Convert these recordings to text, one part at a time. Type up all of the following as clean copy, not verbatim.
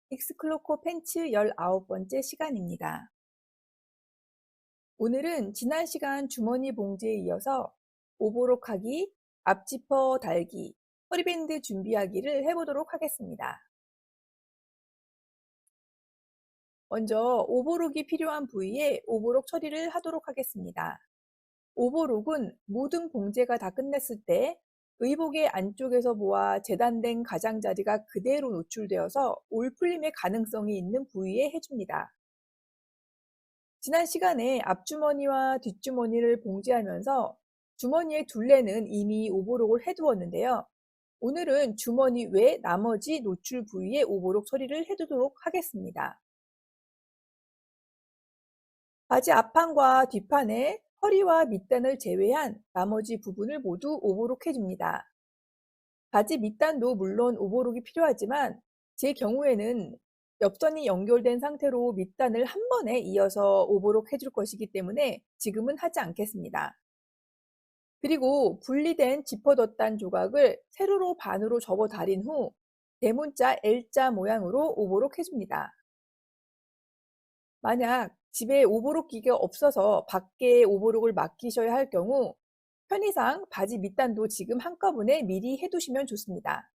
익스클로코 팬츠 19번째 시간입니다. 오늘은 지난 시간 주머니 봉지에 이어서 오버록하기, 앞지퍼 달기, 허리밴드 준비하기를 해보도록 하겠습니다. 먼저 오버록이 필요한 부위에 오버록 처리를 하도록 하겠습니다. 오버록은 모든 봉제가 다 끝냈을 때 의복의 안쪽에서 모아 재단된 가장자리가 그대로 노출되어서 올 풀림의 가능성이 있는 부위에 해줍니다. 지난 시간에 앞주머니와 뒷주머니를 봉제하면서 주머니의 둘레는 이미 오버록을 해두었는데요. 오늘은 주머니 외 나머지 노출 부위에 오버록 처리를 해두도록 하겠습니다. 바지 앞판과 뒷판에 허리와 밑단을 제외한 나머지 부분을 모두 오버록 해줍니다. 바지 밑단도 물론 오버록이 필요하지만 제 경우에는 옆선이 연결된 상태로 밑단을 한 번에 이어서 오버록 해줄 것이기 때문에 지금은 하지 않겠습니다. 그리고 분리된 지퍼 덧단 조각을 세로로 반으로 접어 달인 후 대문자 L자 모양으로 오버록 해줍니다. 만약 집에 오버록 기계가 없어서 밖에 오버록을 맡기셔야 할 경우 편의상 바지 밑단도 지금 한꺼번에 미리 해두시면 좋습니다.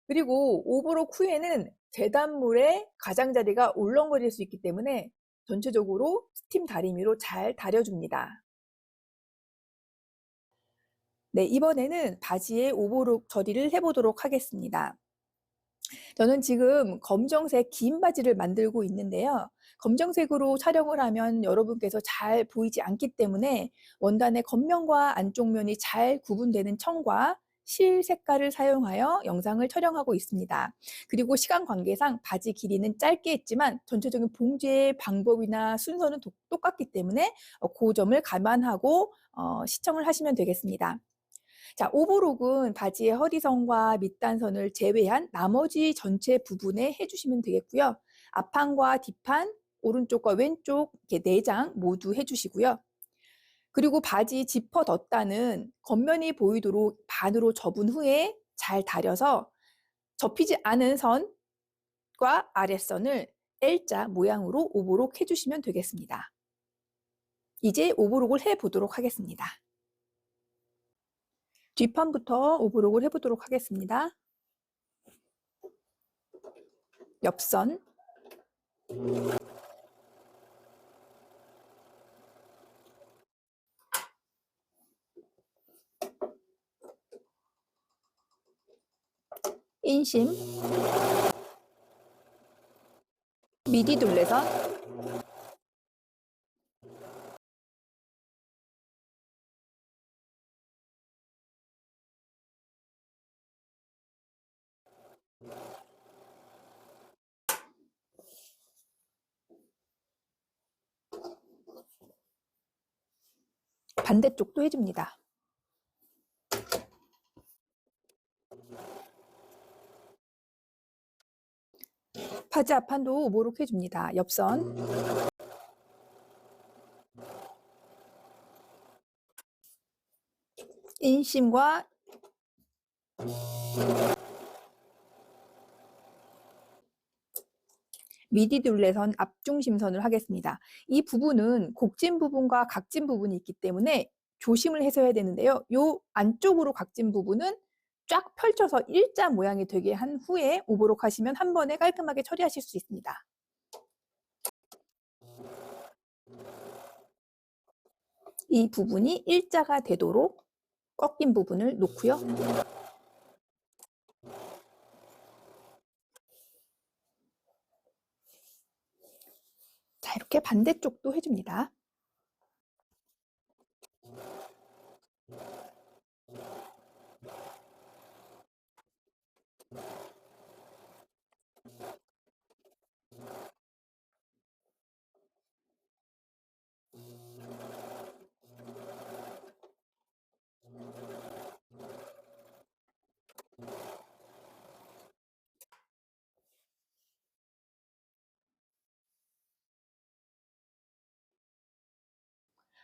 그리고 오버록 후에는 재단물에 가장자리가 울렁거릴 수 있기 때문에 전체적으로 스팀 다리미로 잘 다려줍니다. 네, 이번에는 바지에 오버록 처리를 해보도록 하겠습니다. 저는 지금 검정색 긴 바지를 만들고 있는데요. 검정색으로 촬영을 하면 여러분께서 잘 보이지 않기 때문에 원단의 겉면과 안쪽 면이 잘 구분되는 청과 실 색깔을 사용하여 영상을 촬영하고 있습니다. 그리고 시간 관계상 바지 길이는 짧게 했지만 전체적인 봉제의 방법이나 순서는 똑같기 때문에 그 점을 감안하고 시청을 하시면 되겠습니다. 자, 오버록은 바지의 허리선과 밑단선을 제외한 나머지 전체 부분에 해주시면 되겠고요. 앞판과 뒷판, 오른쪽과 왼쪽 이렇게 4장 모두 해주시고요. 그리고 바지 지퍼 덧단은 겉면이 보이도록 반으로 접은 후에 잘 다려서 접히지 않은 선과 아랫선을 L자 모양으로 오버록 해주시면 되겠습니다. 이제 오버록을 해보도록 하겠습니다. 뒷판부터 오버록을 해보도록 하겠습니다. 옆선, 인심, 미디 둘레선, 반대쪽도 해줍니다. 바지 앞판도 오버록 해줍니다. 옆선, 인심과 미디 둘레선 앞중심선을 하겠습니다. 이 부분은 곡진 부분과 각진 부분이 있기 때문에 조심을 해서 해야 되는데요. 이 안쪽으로 각진 부분은 쫙 펼쳐서 일자 모양이 되게 한 후에 오버록 하시면 한 번에 깔끔하게 처리하실 수 있습니다. 이 부분이 일자가 되도록 꺾인 부분을 놓고요. 자, 이렇게 반대쪽도 해줍니다.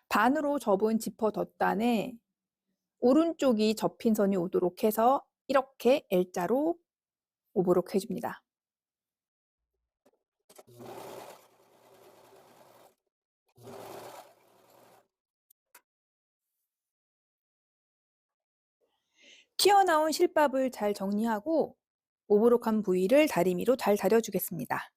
반으로 접은 지퍼 덧단에 오른쪽이 접힌 선이 오도록 해서 이렇게 L자로 오버록 해줍니다. 튀어나온 실밥을 잘 정리하고 오버록한 부위를 다리미로 잘 다려주겠습니다.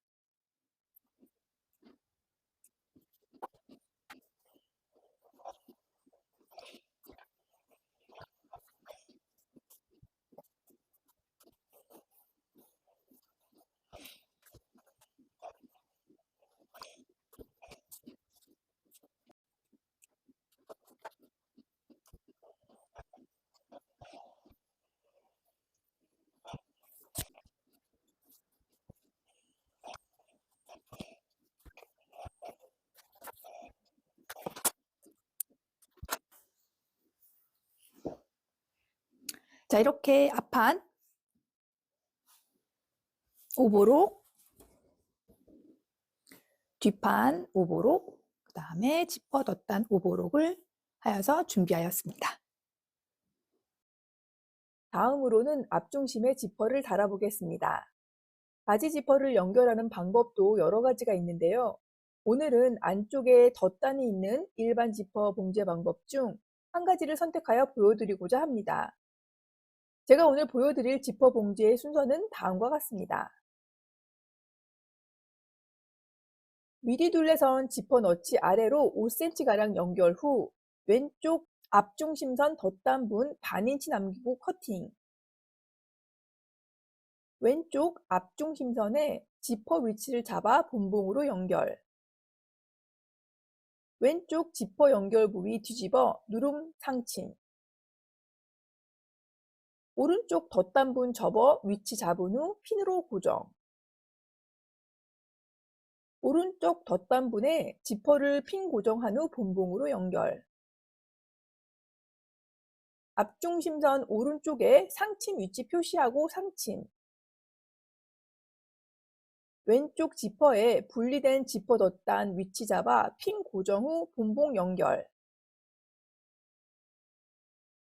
자, 이렇게 앞판, 오버록, 뒷판, 오버록, 그 다음에 지퍼 덧단 오버록을 하여서 준비하였습니다. 다음으로는 앞중심에 지퍼를 달아보겠습니다. 바지 지퍼를 연결하는 방법도 여러 가지가 있는데요. 오늘은 안쪽에 덧단이 있는 일반 지퍼 봉제 방법 중 한 가지를 선택하여 보여드리고자 합니다. 제가 오늘 보여드릴 지퍼 봉제의 순서는 다음과 같습니다. 미리 둘레선 지퍼 너치 아래로 5cm가량 연결 후 왼쪽 앞중심선 덧단분 반인치 남기고 커팅. 왼쪽 앞중심선에 지퍼 위치를 잡아 본봉으로 연결. 왼쪽 지퍼 연결 부위 뒤집어 누름 상침. 오른쪽 덧단분 접어 위치 잡은 후 핀으로 고정. 오른쪽 덧단분에 지퍼를 핀 고정한 후 본봉으로 연결. 앞중심선 오른쪽에 상침 위치 표시하고 상침. 왼쪽 지퍼에 분리된 지퍼 덧단 위치 잡아 핀 고정 후 본봉 연결.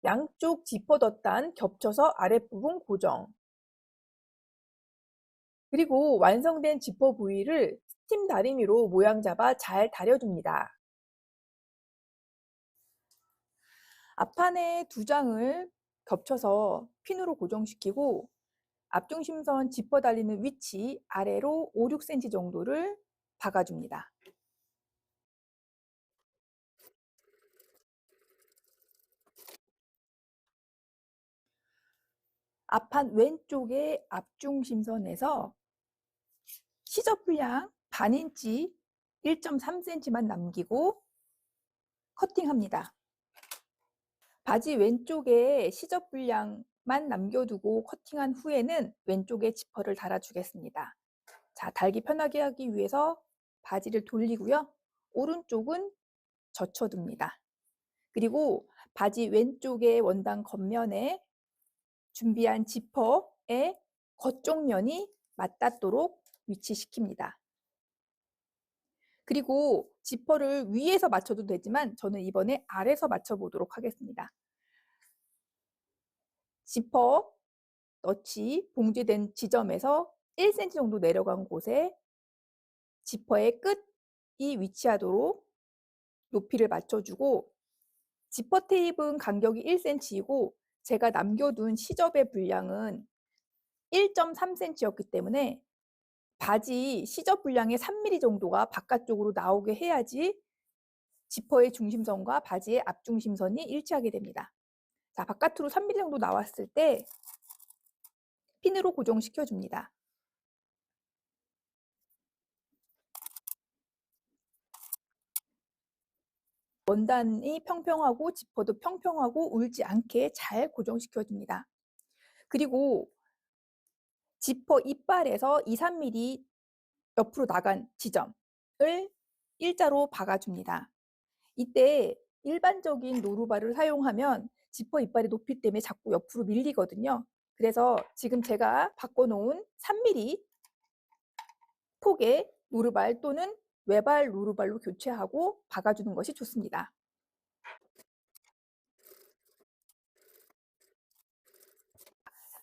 양쪽 지퍼 덧단 겹쳐서 아랫부분 고정. 그리고 완성된 지퍼 부위를 스팀 다리미로 모양 잡아 잘 다려줍니다. 앞판에 두 장을 겹쳐서 핀으로 고정시키고 앞중심선 지퍼 달리는 위치 아래로 5, 6cm 정도를 박아줍니다. 앞판 왼쪽의 앞중심선에서 시접 분량 반인치 1.3cm만 남기고 커팅합니다. 바지 왼쪽에 시접 분량만 남겨두고 커팅한 후에는 왼쪽에 지퍼를 달아주겠습니다. 자, 달기 편하게 하기 위해서 바지를 돌리고요. 오른쪽은 젖혀둡니다. 그리고 바지 왼쪽의 원단 겉면에 준비한 지퍼의 겉쪽 면이 맞닿도록 위치시킵니다. 그리고 지퍼를 위에서 맞춰도 되지만 저는 이번에 아래서 맞춰보도록 하겠습니다. 지퍼 너치 봉제된 지점에서 1cm 정도 내려간 곳에 지퍼의 끝이 위치하도록 높이를 맞춰주고 지퍼 테이프는 간격이 1cm이고 제가 남겨둔 시접의 분량은 1.3cm였기 때문에 바지 시접 분량의 3mm 정도가 바깥쪽으로 나오게 해야지 지퍼의 중심선과 바지의 앞중심선이 일치하게 됩니다. 자, 바깥으로 3mm 정도 나왔을 때 핀으로 고정시켜 줍니다. 원단이 평평하고 지퍼도 평평하고 울지 않게 잘 고정시켜 줍니다. 그리고 지퍼 이빨에서 2, 3mm 옆으로 나간 지점을 일자로 박아줍니다. 이때 일반적인 노루발을 사용하면 지퍼 이빨의 높이 때문에 자꾸 옆으로 밀리거든요. 그래서 지금 제가 바꿔놓은 3mm 폭의 노루발 또는 외발 노루발로 교체하고 박아주는 것이 좋습니다.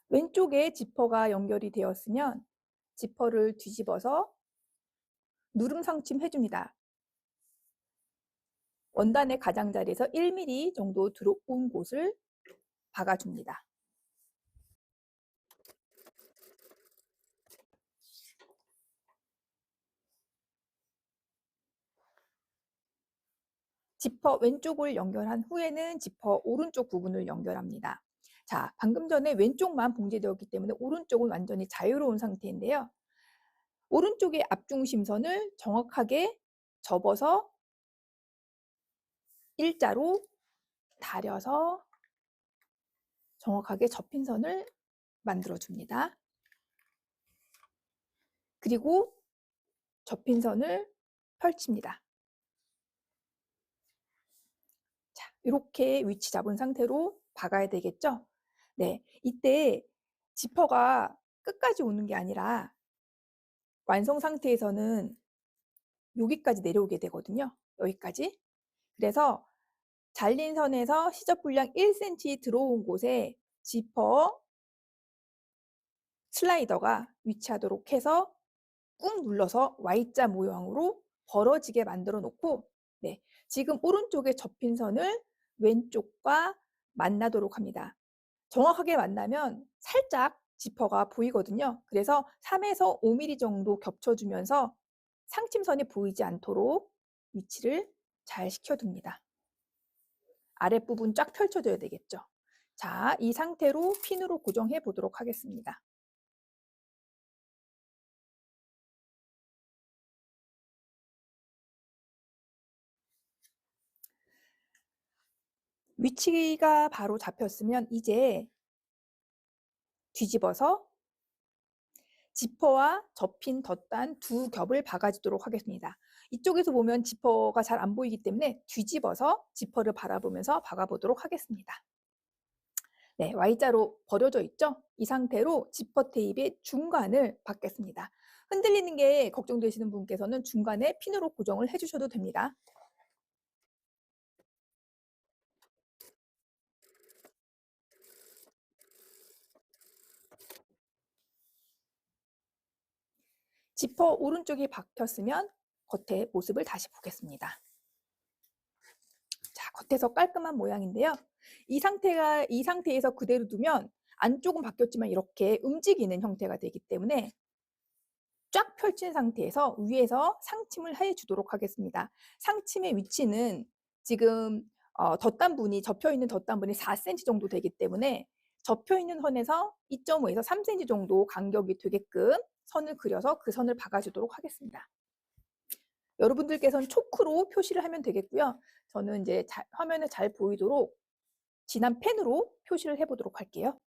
왼쪽에 지퍼가 연결이 되었으면 지퍼를 뒤집어서 누름 상침 해줍니다. 원단의 가장자리에서 1mm 정도 들어온 곳을 박아줍니다. 지퍼 왼쪽을 연결한 후에는 지퍼 오른쪽 부분을 연결합니다. 자, 방금 전에 왼쪽만 봉제되었기 때문에 오른쪽은 완전히 자유로운 상태인데요. 오른쪽의 앞중심선을 정확하게 접어서 일자로 다려서 정확하게 접힌 선을 만들어줍니다. 그리고 접힌 선을 펼칩니다. 자, 이렇게 위치 잡은 상태로 박아야 되겠죠? 네, 이때 지퍼가 끝까지 오는 게 아니라 완성 상태에서는 여기까지 내려오게 되거든요. 여기까지. 그래서 잘린 선에서 시접 분량 1cm 들어온 곳에 지퍼 슬라이더가 위치하도록 해서 꾹 눌러서 Y자 모양으로 벌어지게 만들어 놓고, 네, 지금 오른쪽에 접힌 선을 왼쪽과 만나도록 합니다. 정확하게 만나면 살짝 지퍼가 보이거든요. 그래서 3에서 5mm 정도 겹쳐주면서 상침선이 보이지 않도록 위치를 잘 시켜둡니다. 아랫부분 쫙 펼쳐줘야 되겠죠. 자, 이 상태로 핀으로 고정해 보도록 하겠습니다. 위치가 바로 잡혔으면 이제 뒤집어서 지퍼와 접힌 덧단 두 겹을 박아주도록 하겠습니다. 이쪽에서 보면 지퍼가 잘 안 보이기 때문에 뒤집어서 지퍼를 바라보면서 박아보도록 하겠습니다. 네, Y자로 버려져 있죠? 이 상태로 지퍼 테이프의 중간을 박겠습니다. 흔들리는 게 걱정되시는 분께서는 중간에 핀으로 고정을 해주셔도 됩니다. 지퍼 오른쪽이 박혔으면 겉의 모습을 다시 보겠습니다. 자, 겉에서 깔끔한 모양인데요. 이 상태에서 그대로 두면 안쪽은 바뀌었지만 이렇게 움직이는 형태가 되기 때문에 쫙 펼친 상태에서 위에서 상침을 해주도록 하겠습니다. 상침의 위치는 지금 접혀있는 덧단분이 4cm 정도 되기 때문에 접혀있는 선에서 2.5에서 3cm 정도 간격이 되게끔 선을 그려서 그 선을 박아주도록 하겠습니다. 여러분들께서는 초크로 표시를 하면 되겠고요. 저는 이제 화면에 잘 보이도록 진한 펜으로 표시를 해보도록 할게요.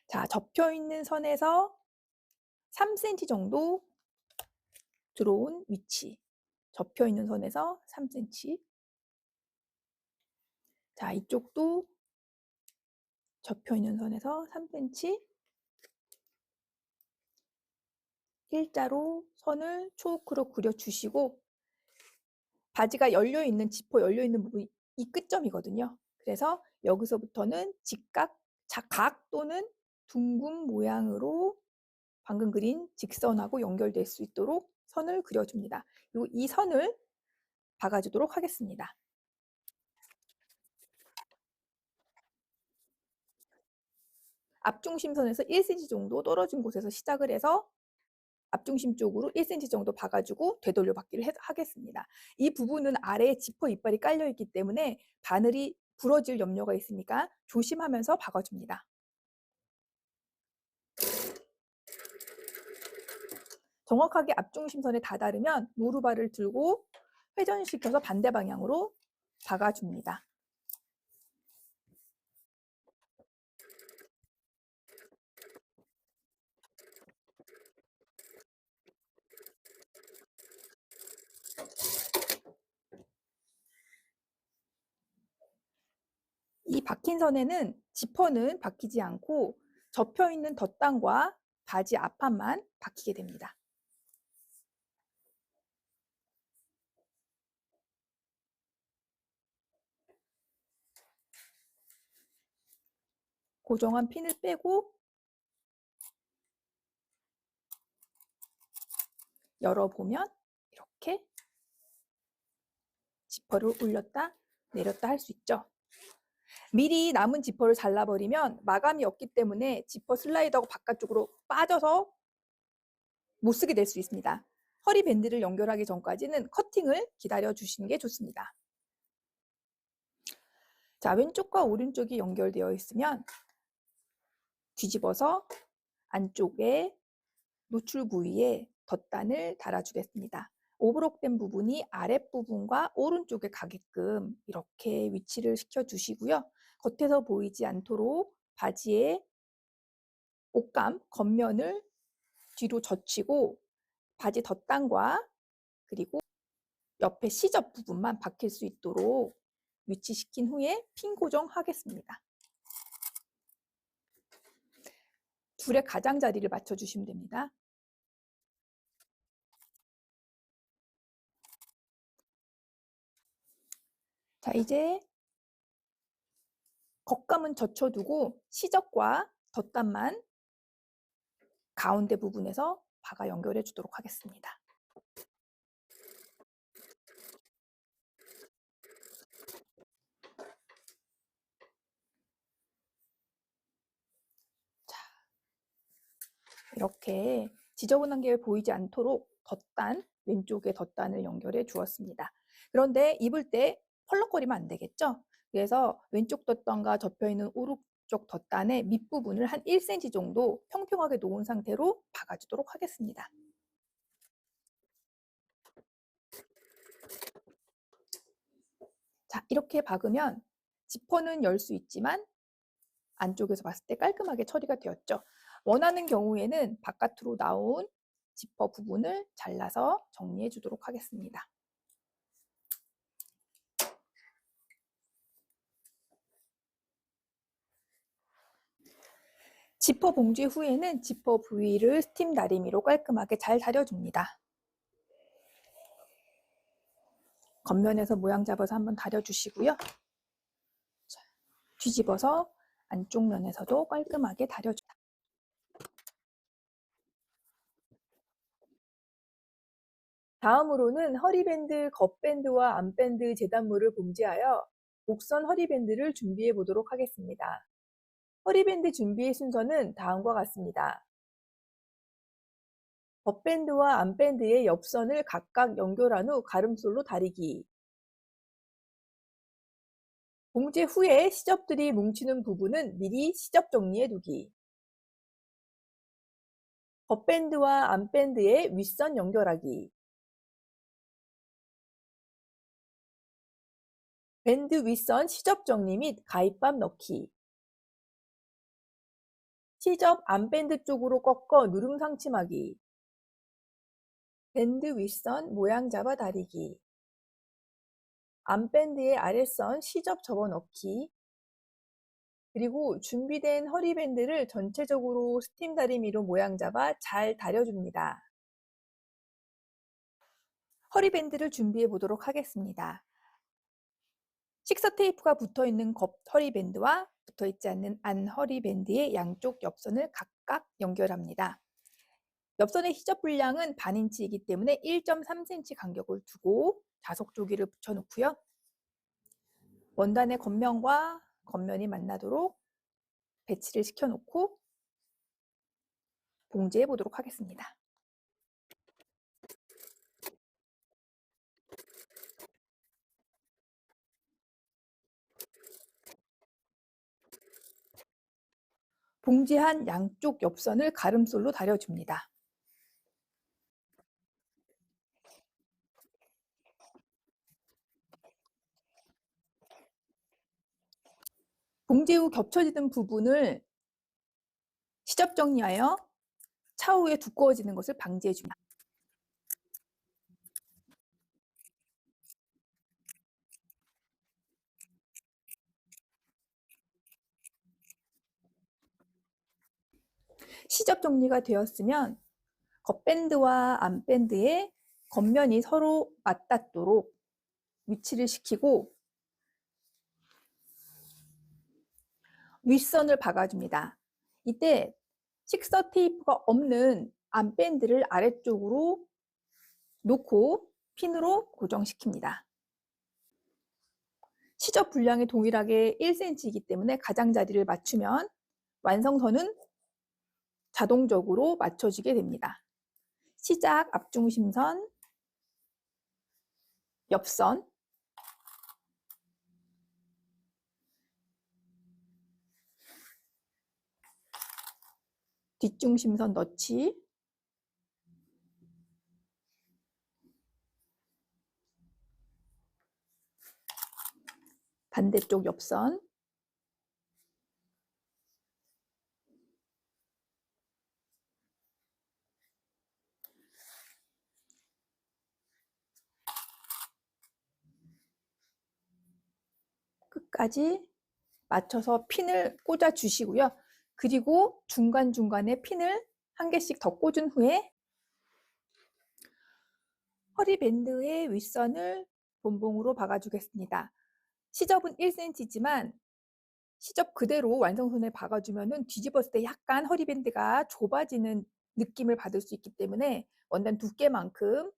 자, 접혀있는 선에서 3cm 정도 들어온 위치. 접혀있는 선에서 3cm. 자, 이쪽도 접혀있는 선에서 3cm. 일자로 선을 초크로 그려주시고 바지가 열려있는 지퍼 열려있는 부분이 이 끝점이거든요. 그래서 여기서부터는 직각, 각 또는 둥근 모양으로 방금 그린 직선하고 연결될 수 있도록 선을 그려줍니다. 그리고 이 선을 박아주도록 하겠습니다. 앞중심선에서 1cm 정도 떨어진 곳에서 시작을 해서 앞중심 쪽으로 1cm 정도 박아주고 되돌려 박기를 하겠습니다. 이 부분은 아래에 지퍼 이빨이 깔려있기 때문에 바늘이 부러질 염려가 있으니까 조심하면서 박아줍니다. 정확하게 앞중심선에 다다르면 노루발을 들고 회전시켜서 반대 방향으로 박아줍니다. 이 박힌 선에는 지퍼는 박히지 않고 접혀있는 덧단과 바지 앞판만 박히게 됩니다. 고정한 핀을 빼고 열어보면 이렇게 지퍼를 올렸다 내렸다 할 수 있죠. 미리 남은 지퍼를 잘라버리면 마감이 없기 때문에 지퍼 슬라이더가 바깥쪽으로 빠져서 못 쓰게 될 수 있습니다. 허리 밴드를 연결하기 전까지는 커팅을 기다려 주시는 게 좋습니다. 자, 왼쪽과 오른쪽이 연결되어 있으면 뒤집어서 안쪽에 노출 부위에 덧단을 달아주겠습니다. 오버록된 부분이 아랫부분과 오른쪽에 가게끔 이렇게 위치를 시켜주시고요. 겉에서 보이지 않도록 바지의 옷감, 겉면을 뒤로 젖히고 바지 덧단과 그리고 옆에 시접 부분만 박힐 수 있도록 위치시킨 후에 핀 고정하겠습니다. 둘의 가장자리를 맞춰주시면 됩니다. 자, 이제 겉감은 젖혀두고 시접과 덧단만 가운데 부분에서 박아 연결해 주도록 하겠습니다. 자, 이렇게 지저분한 게 보이지 않도록 덧단, 왼쪽에 덧단을 연결해 주었습니다. 그런데 입을 때 펄럭거리면 안 되겠죠? 그래서 왼쪽 덧단과 접혀있는 오른쪽 덧단의 밑부분을 한 1cm 정도 평평하게 놓은 상태로 박아주도록 하겠습니다. 자, 이렇게 박으면 지퍼는 열 수 있지만 안쪽에서 봤을 때 깔끔하게 처리가 되었죠. 원하는 경우에는 바깥으로 나온 지퍼 부분을 잘라서 정리해 주도록 하겠습니다. 지퍼 봉지 후에는 지퍼 부위를 스팀 다리미로 깔끔하게 잘 다려줍니다. 겉면에서 모양 잡아서 한번 다려주시고요. 뒤집어서 안쪽 면에서도 깔끔하게 다려줍니다. 다음으로는 허리밴드, 겉밴드와 안밴드 재단물을 봉지하여 목선 허리밴드를 준비해 보도록 하겠습니다. 허리밴드 준비의 순서는 다음과 같습니다. 겉밴드와 안밴드의 옆선을 각각 연결한 후 가름솔로 다리기. 봉제 후에 시접들이 뭉치는 부분은 미리 시접 정리해 두기. 겉밴드와 안밴드의 윗선 연결하기. 밴드 윗선 시접 정리 및 가입밥 넣기. 시접 안밴드 쪽으로 꺾어 누름 상침하기. 밴드 윗선 모양 잡아 다리기. 안밴드의 아랫선 시접 접어넣기. 그리고 준비된 허리밴드를 전체적으로 스팀 다리미로 모양 잡아 잘 다려줍니다. 허리밴드를 준비해 보도록 하겠습니다. 식서 테이프가 붙어있는 겉 허리밴드와 붙어있지 않는 안 허리밴드의 양쪽 옆선을 각각 연결합니다. 옆선의 시접 분량은 반인치이기 때문에 1.3cm 간격을 두고 자석 조기를 붙여놓고요. 원단의 겉면과 겉면이 만나도록 배치를 시켜놓고 봉제해 보도록 하겠습니다. 봉제한 양쪽 옆선을 가름솔로 다려줍니다. 봉제 후 겹쳐지는 부분을 시접 정리하여 차후에 두꺼워지는 것을 방지해 줍니다. 시접 정리가 되었으면 겉밴드와 안밴드의 겉면이 서로 맞닿도록 위치를 시키고 윗선을 박아줍니다. 이때 식서 테이프가 없는 안밴드를 아래쪽으로 놓고 핀으로 고정시킵니다. 시접 분량이 동일하게 1cm이기 때문에 가장자리를 맞추면 완성선은 자동적으로 맞춰지게 됩니다. 시작 앞중심선, 옆선, 뒷중심선 넣지, 반대쪽 옆선, 끝까지 맞춰서 핀을 꽂아 주시고요. 그리고 중간중간에 핀을 한 개씩 더 꽂은 후에 허리밴드의 윗선을 본봉으로 박아주겠습니다. 시접은 1cm지만 시접 그대로 완성선에 박아주면 뒤집었을 때 약간 허리밴드가 좁아지는 느낌을 받을 수 있기 때문에 원단 두께만큼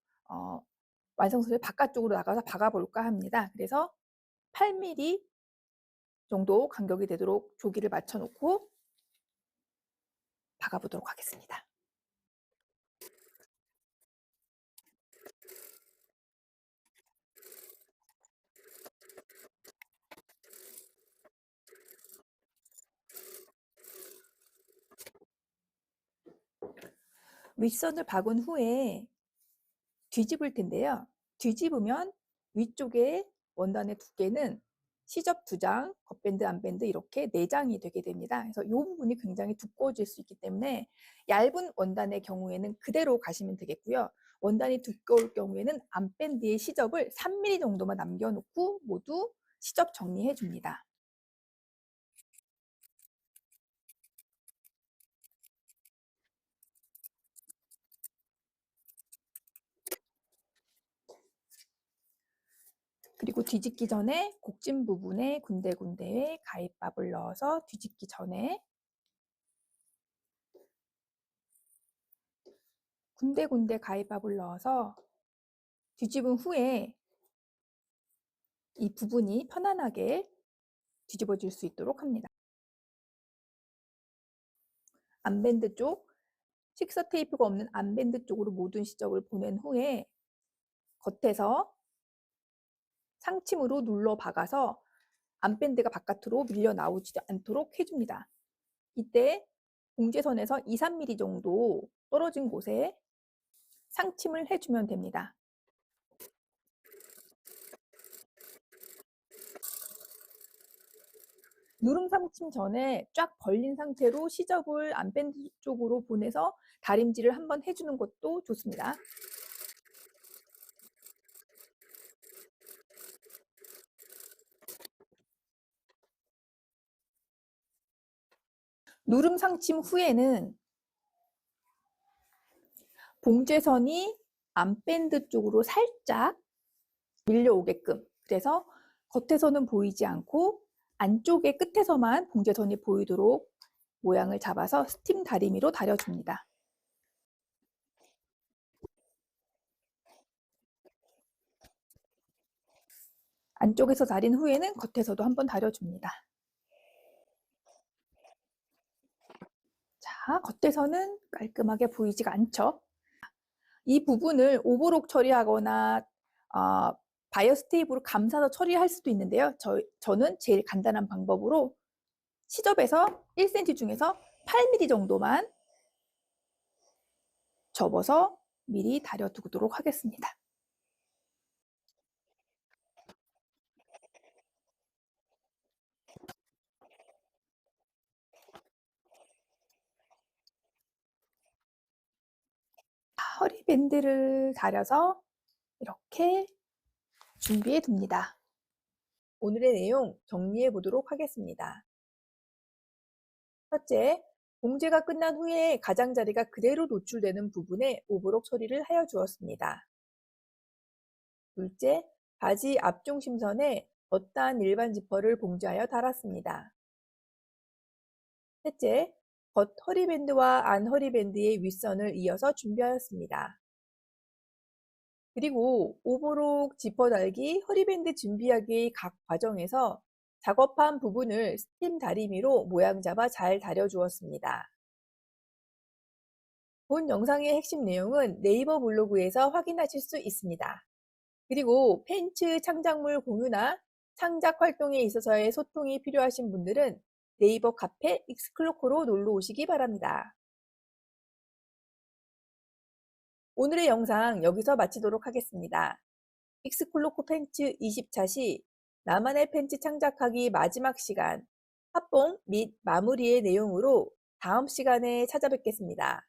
완성선을 바깥쪽으로 나가서 박아볼까 합니다. 그래서 8mm 정도 간격이 되도록 조기를 맞춰놓고 박아보도록 하겠습니다. 윗선을 박은 후에 뒤집을 텐데요. 뒤집으면 위쪽에 원단의 두께는 시접 2장, 겉밴드, 안밴드 이렇게 4장이 되게 됩니다. 그래서 이 부분이 굉장히 두꺼워질 수 있기 때문에 얇은 원단의 경우에는 그대로 가시면 되겠고요. 원단이 두꺼울 경우에는 안밴드의 시접을 3mm 정도만 남겨놓고 모두 시접 정리해 줍니다. 그리고 뒤집기 전에 곡진 부분에 군데군데에 가위밥을 넣어서 뒤집기 전에 군데군데 가위밥을 넣어서 뒤집은 후에 이 부분이 편안하게 뒤집어질 수 있도록 합니다. 안밴드 쪽, 식서 테이프가 없는 안밴드 쪽으로 모든 시접을 보낸 후에 겉에서 상침으로 눌러 박아서 안밴드가 바깥으로 밀려 나오지 않도록 해줍니다. 이때 봉제선에서 2, 3mm 정도 떨어진 곳에 상침을 해주면 됩니다. 누름 상침 전에 쫙 벌린 상태로 시접을 안밴드 쪽으로 보내서 다림질을 한번 해주는 것도 좋습니다. 누름 상침 후에는 봉제선이 안밴드 쪽으로 살짝 밀려오게끔, 그래서 겉에서는 보이지 않고 안쪽의 끝에서만 봉제선이 보이도록 모양을 잡아서 스팀 다리미로 다려줍니다. 안쪽에서 다린 후에는 겉에서도 한번 다려줍니다. 자, 겉에서는 깔끔하게 보이지가 않죠? 이 부분을 오버록 처리하거나 바이어스 테이프로 감싸서 처리할 수도 있는데요. 저는 제일 간단한 방법으로 시접에서 1cm 중에서 8mm 정도만 접어서 미리 다려두도록 하겠습니다. 허리밴드를 다려서 이렇게 준비해 둡니다. 오늘의 내용 정리해 보도록 하겠습니다. 첫째, 봉제가 끝난 후에 가장자리가 그대로 노출되는 부분에 오버록 처리를 하여 주었습니다. 둘째, 바지 앞중심선에 겉단 일반 지퍼를 봉제하여 달았습니다. 셋째, 겉 허리밴드와 안 허리밴드의 윗선을 이어서 준비하였습니다. 그리고 오버록 지퍼 달기, 허리밴드 준비하기 각 과정에서 작업한 부분을 스팀 다리미로 모양 잡아 잘 다려 주었습니다. 본 영상의 핵심 내용은 네이버 블로그에서 확인하실 수 있습니다. 그리고 팬츠 창작물 공유나 창작 활동에 있어서의 소통이 필요하신 분들은 네이버 카페 익스클로코로 놀러 오시기 바랍니다. 오늘의 영상 여기서 마치도록 하겠습니다. 익스클로코 팬츠 20차 시 나만의 팬츠 창작하기 마지막 시간, 합봉 및 마무리의 내용으로 다음 시간에 찾아뵙겠습니다.